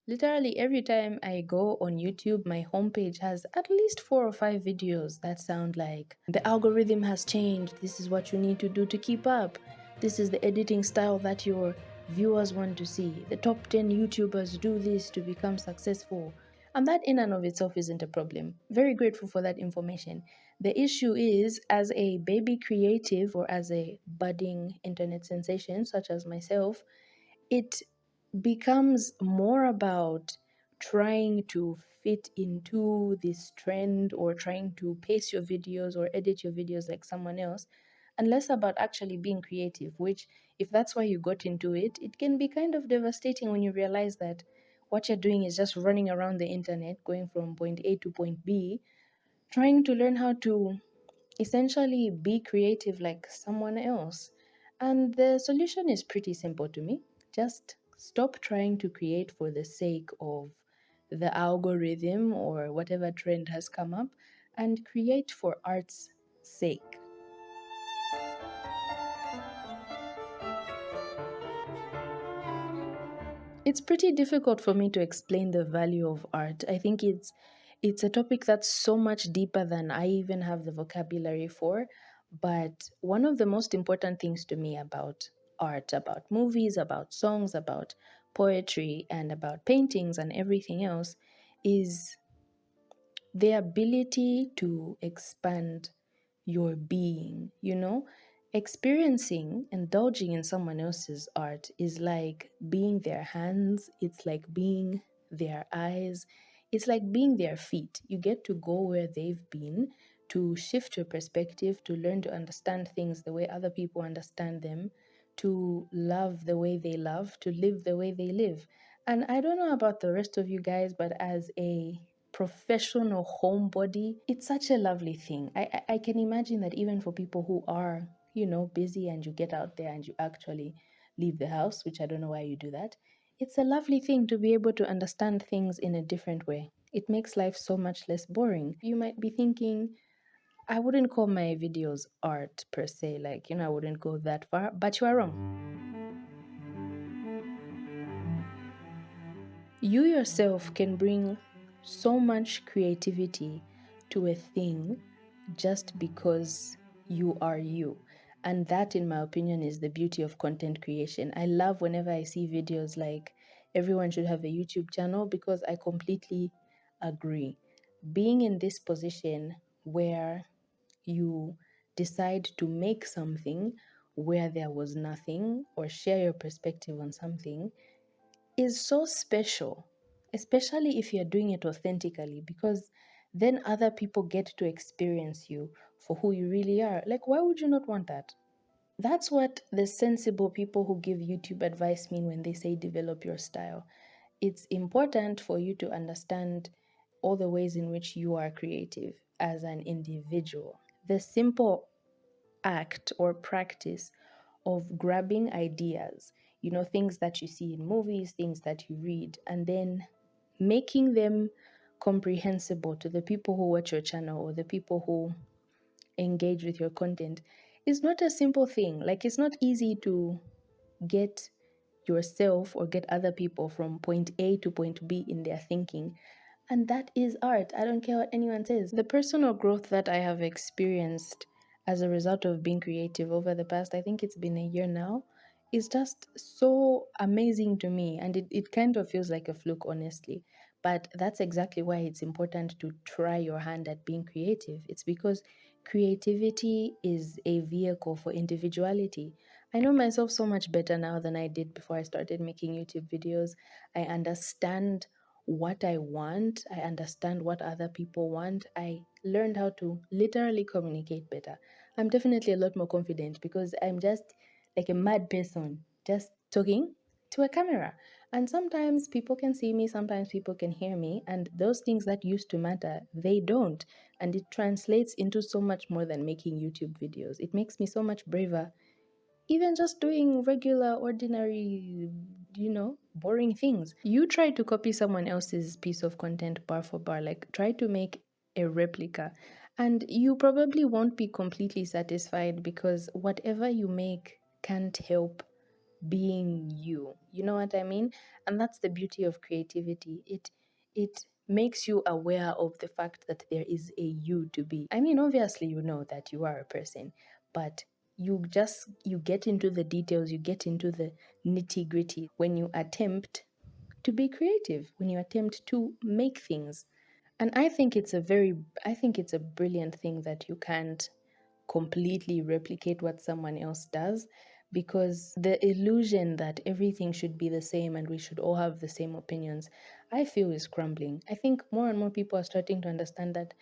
Literally every time I go on YouTube, my homepage has at least 4 or 5 videos that sound like the algorithm has changed. This is what you need to do to keep up. This is the editing style that your viewers want to see. The top 10 YouTubers do this to become successful. And that in and of itself isn't a problem. Very grateful for that information. The issue is, as a baby creative or as a budding internet sensation such as myself, it becomes more about trying to fit into this trend or trying to pace your videos or edit your videos like someone else, and less about actually being creative, which, if that's why you got into it, it can be kind of devastating when you realize that what you're doing is just running around the internet, going from point A to point B, trying to learn how to essentially be creative like someone else. And the solution is pretty simple to me. Just stop trying to create for the sake of the algorithm or whatever trend has come up and create for art's sake. It's pretty difficult for me to explain the value of art. I think it's a topic that's so much deeper than I even have the vocabulary for. But one of the most important things to me about art, about movies, about songs, about poetry, and about paintings and everything else is the ability to expand your being, experiencing, indulging in someone else's art is like being their hands, it's like being their eyes, it's like being their feet. You get to go where they've been, to shift your perspective, to learn to understand things the way other people understand them, to love the way they love, to live the way they live. And I don't know about the rest of you guys, but as a professional homebody, it's such a lovely thing. I can imagine that even for people who are, busy and you get out there and you actually leave the house, which I don't know why you do that, it's a lovely thing to be able to understand things in a different way. It makes life so much less boring. You might be thinking, I wouldn't call my videos art per se, like, I wouldn't go that far, but you are wrong. You yourself can bring so much creativity to a thing just because you are you. And that, in my opinion, is the beauty of content creation. I love whenever I see videos like everyone should have a YouTube channel because I completely agree. Being in this position where you decide to make something where there was nothing or share your perspective on something is so special, especially if you're doing it authentically, because then other people get to experience you for who you really are. Like, why would you not want that? That's what the sensible people who give YouTube advice mean when they say develop your style. It's important for you to understand all the ways in which you are creative as an individual. The simple act or practice of grabbing ideas, things that you see in movies, things that you read, and then making them comprehensible to the people who watch your channel or the people who engage with your content is not a simple thing. Like, it's not easy to get yourself or get other people from point A to point B in their thinking. And that is art. I don't care what anyone says. The personal growth that I have experienced as a result of being creative over the past, I think it's been a year now, is just so amazing to me. And it kind of feels like a fluke, honestly. But that's exactly why it's important to try your hand at being creative. It's because creativity is a vehicle for individuality. I know myself so much better now than I did before I started making YouTube videos. I understand what I want. I understand what other people want. I learned how to literally communicate better. I'm definitely a lot more confident because I'm just like a mad person, just talking to a camera. And sometimes people can see me, sometimes people can hear me, and those things that used to matter, they don't. And it translates into so much more than making YouTube videos. It makes me so much braver even just doing regular, ordinary, boring things. You try to copy someone else's piece of content bar for bar, like try to make a replica, and you probably won't be completely satisfied because whatever you make can't help being you. You know what I mean? And that's the beauty of creativity. It makes you aware of the fact that there is a you to be. I mean, obviously you know that you are a person, but you get into the details, you get into the nitty-gritty when you attempt to be creative, when you attempt to make things. And I think it's a brilliant thing that you can't completely replicate what someone else does, because the illusion that everything should be the same and we should all have the same opinions, I feel is crumbling. I think more and more people are starting to understand that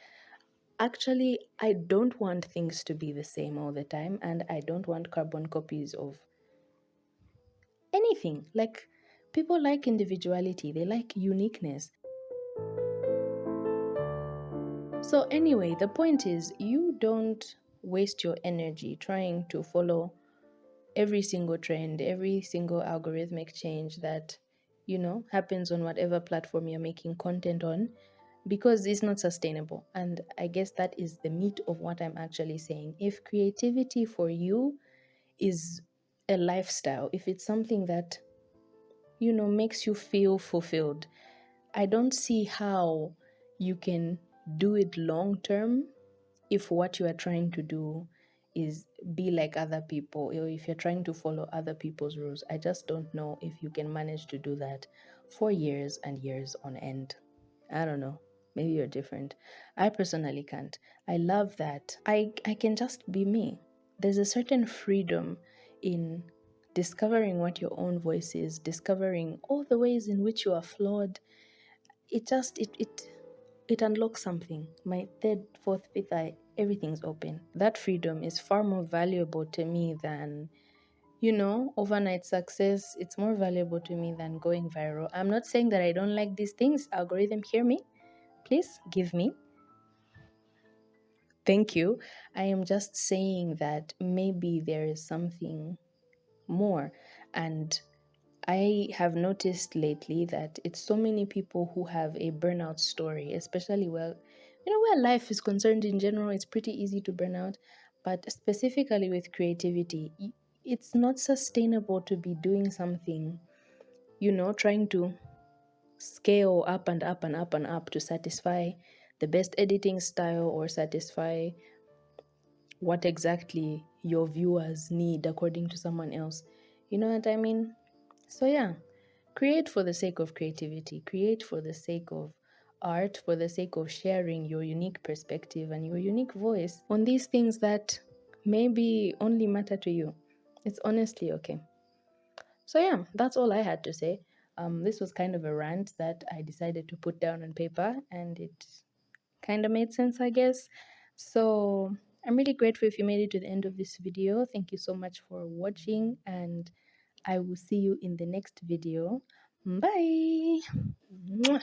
actually I don't want things to be the same all the time, and I don't want carbon copies of anything. Like, people like individuality, they like uniqueness. So, anyway, the point is you don't waste your energy trying to follow every single trend, every single algorithmic change that, happens on whatever platform you're making content on, because it's not sustainable. And I guess that is the meat of what I'm actually saying. If creativity for you is a lifestyle, if it's something that, makes you feel fulfilled, I don't see how you can do it long term if what you are trying to do is be like other people, or if you're trying to follow other people's rules. I just don't know if you can manage to do that for years and years on end. I don't know. Maybe you're different. I personally can't. I love that I can just be me. There's a certain freedom in discovering what your own voice is, discovering all the ways in which you are flawed. It unlocks something. My third, fourth, fifth eye, everything's open. That freedom is far more valuable to me than, overnight success. It's more valuable to me than going viral. I'm not saying that I don't like these things. Algorithm, hear me. Please give me. Thank you. I am just saying that maybe there is something more. And I have noticed lately that it's so many people who have a burnout story, especially where life is concerned in general, it's pretty easy to burn out. But specifically with creativity, it's not sustainable to be doing something, trying to scale up and up and up and up to satisfy the best editing style or satisfy what exactly your viewers need according to someone else. You know what I mean? So, yeah, create for the sake of creativity, create for the sake of art, for the sake of sharing your unique perspective and your unique voice on these things that maybe only matter to you. It's honestly okay. So, yeah, that's all I had to say. This was kind of a rant that I decided to put down on paper, and it kind of made sense, I guess. So, I'm really grateful if you made it to the end of this video. Thank you so much for watching, and I will see you in the next video. Bye. Mwah.